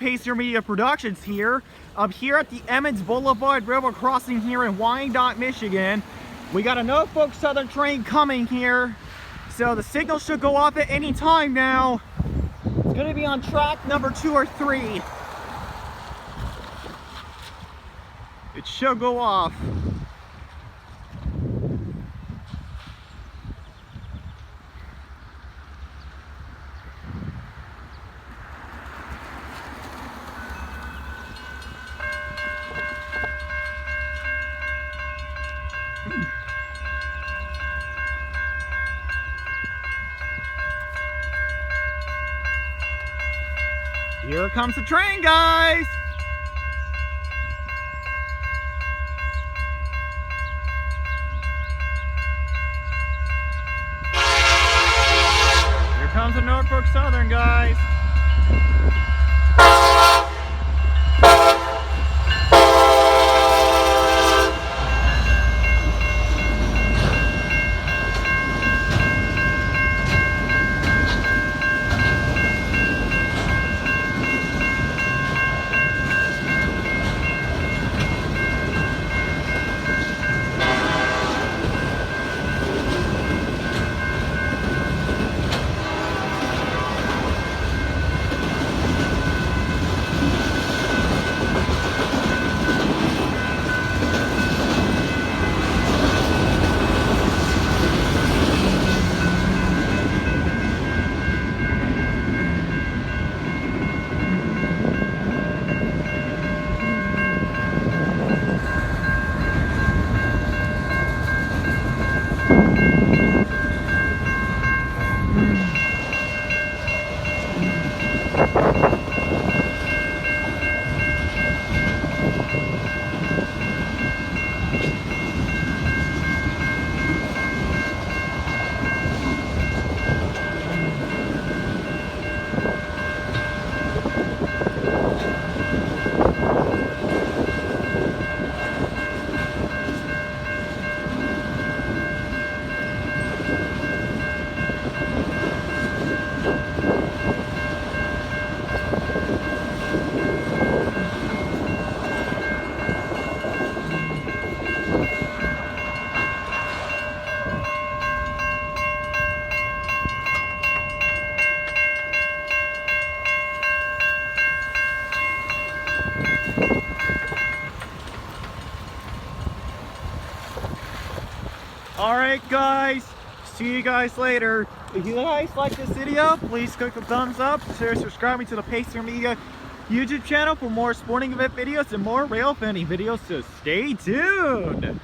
Pacer Media Productions here. I'm here at the Emmons Boulevard Railroad Crossing here in Wyandotte, Michigan. We got a Norfolk Southern train coming here, so the signal should go off at any time now. It's going to be on track number 2 or 3. It should go off. Here comes the train, guys! Here comes the Norfolk Southern, guys! Alright guys, see you guys later. If you guys like this video, please click the thumbs up, share, subscribe to the Pacer Media YouTube channel for more sporting event videos and more rail fanning videos, so stay tuned!